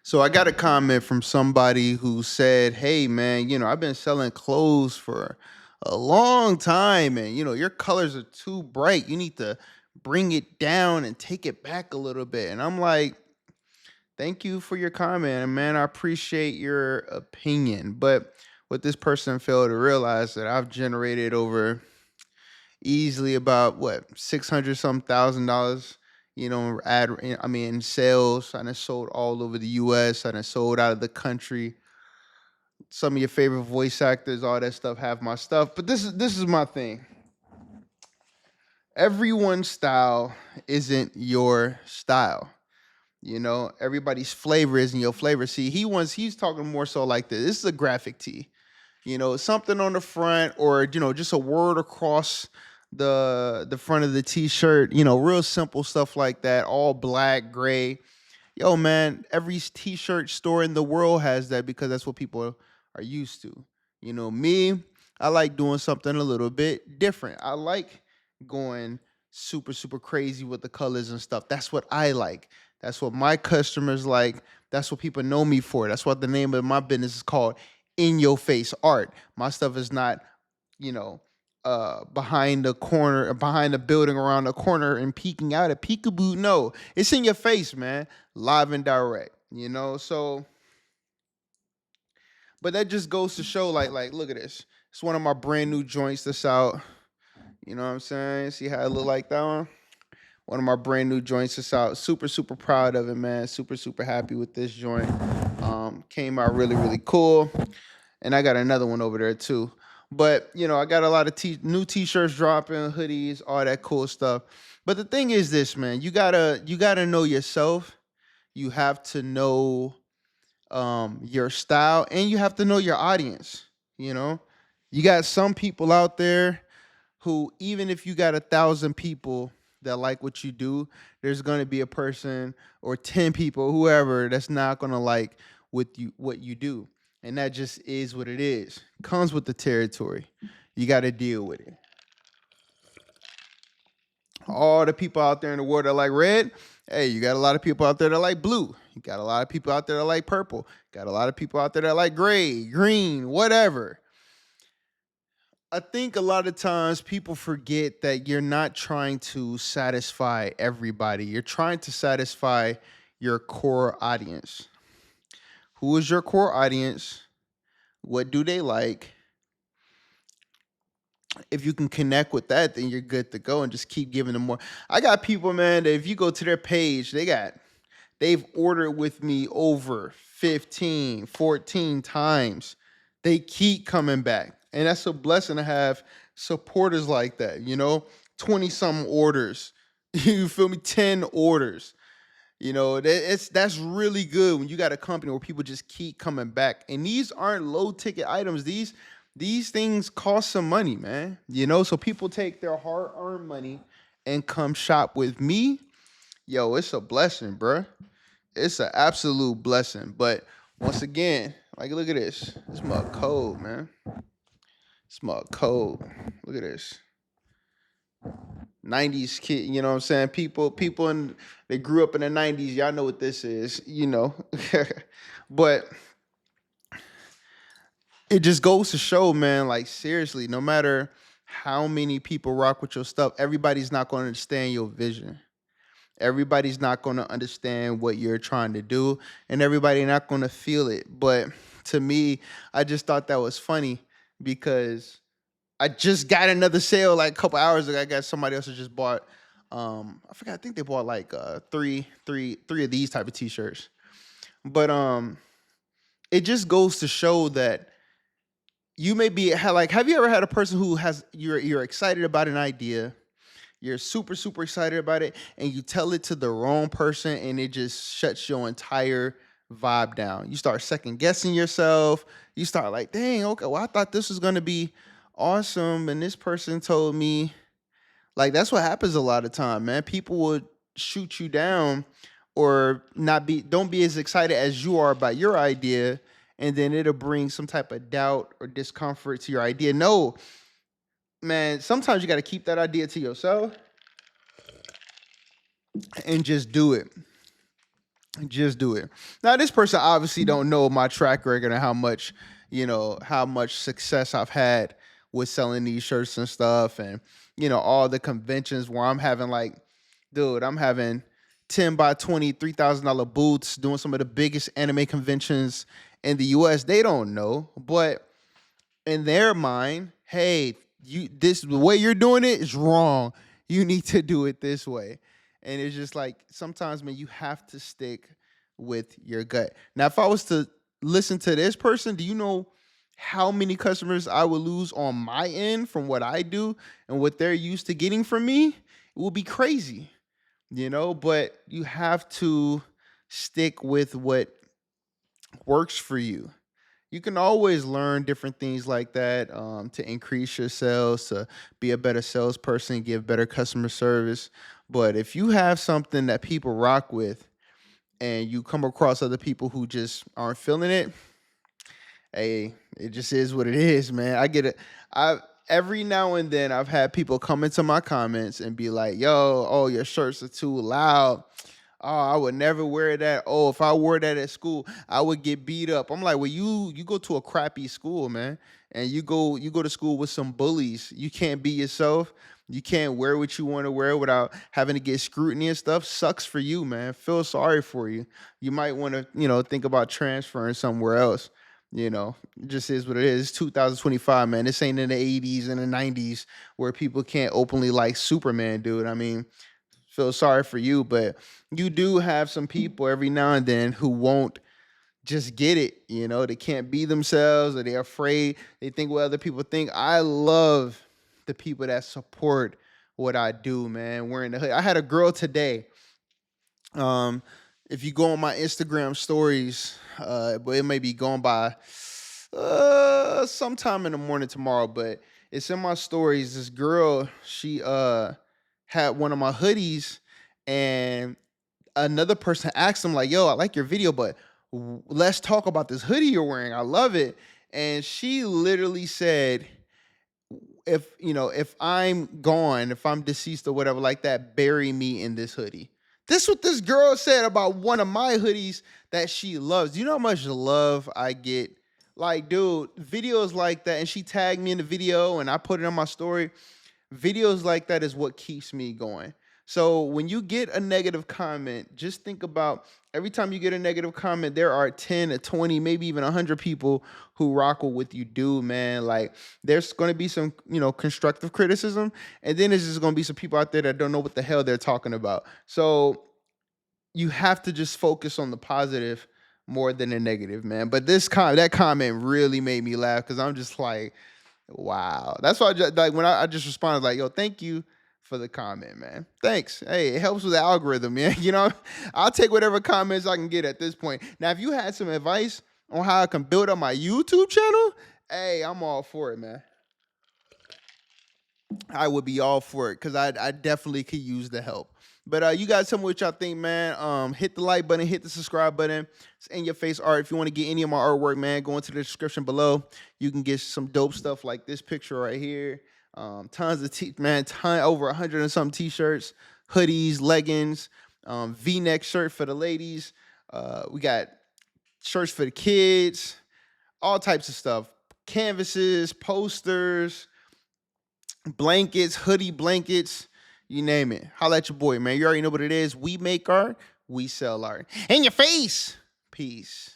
So I got a comment from somebody who said, "Hey man, I've been selling clothes for a long time and your colors are too bright. You need to bring it down and take it back a little bit." And I'm like, "Thank you for your comment, and man. I appreciate your opinion." But what this person failed to realize that I've generated over easily about what 600 some thousand dollars, in sales. I done sold all over the US. I done sold out of the country. Some of your favorite voice actors, all that stuff have my stuff. But this is my thing. Everyone's style isn't your style. Everybody's flavor isn't your flavor. See, he's talking more so like this. This is a graphic tee. Something on the front, or just a word across the front of the t-shirt, real simple stuff like that, all black, gray. Yo man, every t-shirt store in the world has that because that's what people are used to. Me, I like doing something a little bit different. I like going super super crazy with the colors and stuff. That's what I like. That's what my customers like. That's what people know me for. That's what the name of my business is called, in your face art. My stuff is not, you know, behind the corner, behind the building around the corner and peeking out at peekaboo. No, it's in your face, man. Live and direct, So, but that just goes to show, like, look at this. It's one of my brand new joints that's out. You know what I'm saying? See how it look like that one? One of my brand new joints that's out. Super, super proud of it, man. Super, super happy with this joint. Came out really, really cool. And I got another one over there too. But I got a lot of new t-shirts dropping, hoodies, all that cool stuff. But the thing is this, man, you gotta know yourself. You have to know your style, and you have to know your audience. You know, you got some people out there who, even if you got 1,000 people that like what you do, there's gonna be a person or 10 people, whoever, that's not gonna like what you do, and that just is what it is. Comes with the territory. You got to deal with it. All the people out there in the world that like red, hey, you got a lot of people out there that like blue. You got a lot of people out there that like purple. Got a lot of people out there that like gray, green, whatever. I think a lot of times people forget that you're not trying to satisfy everybody. You're trying to satisfy your core audience. Who is your core audience? What do they like? If you can connect with that, then you're good to go and just keep giving them more. I got people, man, that if you go to their page, they've ordered with me over 15, 14 times. They keep coming back. And that's a blessing to have supporters like that, 20 some orders. You feel me? 10 orders. That's really good when you got a company where people just keep coming back. And these aren't low ticket items. These things cost some money, man. So people take their hard earned money and come shop with me. Yo, it's a blessing, bruh. It's an absolute blessing. But once again, like, look at this. This mug cold, man. This mug cold. Look at this. 90s kid, you know what I'm saying? People they grew up in the 90s. Y'all know what this is. But it just goes to show, man, like, seriously, no matter how many people rock with your stuff, everybody's not going to understand your vision. Everybody's not going to understand what you're trying to do, and everybody not going to feel it. But to me, I just thought that was funny because I just got another sale like a couple hours ago. I got somebody else that just bought. I forgot. I think they bought like three of these type of t-shirts. But it just goes to show that you may be like. Have you ever had a person who has you're excited about an idea? You're super super excited about it, and you tell it to the wrong person, and it just shuts your entire vibe down. You start second guessing yourself. You start like, dang, okay, well, I thought this was gonna be awesome, and this person told me, like, that's what happens a lot of time, man. People would shoot you down, or not be don't be as excited as you are about your idea, and then it'll bring some type of doubt or discomfort to your idea. No, man, sometimes you got to keep that idea to yourself and just do it. Just do it. Now, this person obviously don't know my track record and how much, how much success I've had with selling these shirts and stuff, and all the conventions where I'm having like, dude, I'm having 10 by 20, $3,000 booths, doing some of the biggest anime conventions in the US. They don't know, but in their mind, hey, the way you're doing it is wrong. You need to do it this way. And it's just like sometimes, man, you have to stick with your gut. Now, if I was to listen to this person, do you know how many customers I would lose on my end from what I do and what they're used to getting from me? It will be crazy, but you have to stick with what works for you. You can always learn different things like that, to increase your sales, to be a better salesperson, give better customer service. But if you have something that people rock with and you come across other people who just aren't feeling it, hey, it just is what it is, man. I get it. I Every now and then I've had people come into my comments and be like, "Yo, oh, your shirts are too loud. Oh, I would never wear that. Oh, if I wore that at school, I would get beat up." I'm like, "Well, you go to a crappy school, man, and you go to school with some bullies. You can't be yourself. You can't wear what you want to wear without having to get scrutiny and stuff. Sucks for you, man. Feel sorry for you. You might want to, think about transferring somewhere else. It just is what it is. It's 2025, man. This ain't in the 80s and the 90s where people can't openly like Superman, dude. I mean, feel sorry for you, but you do have some people every now and then who won't just get it. They can't be themselves or they're afraid. They think what other people think. I love the people that support what I do, man. Wearing the hood. I had a girl today. Um, if you go on my Instagram stories, but it may be going by sometime in the morning tomorrow, but it's in my stories. This girl, she had one of my hoodies, and another person asked him like, "Yo, I like your video, but let's talk about this hoodie you're wearing. I love it." And she literally said, if I'm gone, if I'm deceased or whatever like that, bury me in this hoodie. This what this girl said about one of my hoodies that she loves. Do you know how much love I get? Like, dude, videos like that, and she tagged me in the video and I put it on my story. Videos like that is what keeps me going. So when you get a negative comment, just think about every time you get a negative comment, there are 10 or 20, maybe even 100 people who rock with what you do, man. Like, there's going to be some, constructive criticism. And then there's just going to be some people out there that don't know what the hell they're talking about. So you have to just focus on the positive more than the negative, man. But that comment really made me laugh because I'm just like, wow. That's why I just, like when I just responded like, "Yo, thank you for the comment, man. Thanks. Hey, it helps with the algorithm, man." I'll take whatever comments I can get at this point. Now, if you had some advice on how I can build up my YouTube channel, hey, I'm all for it, man. I would be all for it because I definitely could use the help. But you guys tell me what y'all think, man. Hit the like button, hit the subscribe button. It's in your face art. If you want to get any of my artwork, man, go into the description below. You can get some dope stuff like this picture right here. Tons of over 100 and some t-shirts, hoodies, leggings, V-neck shirt for the ladies. We got shirts for the kids, all types of stuff. Canvases, posters, blankets, hoodie blankets, you name it. Holla at your boy, man. You already know what it is. We make art, we sell art. In your face. Peace.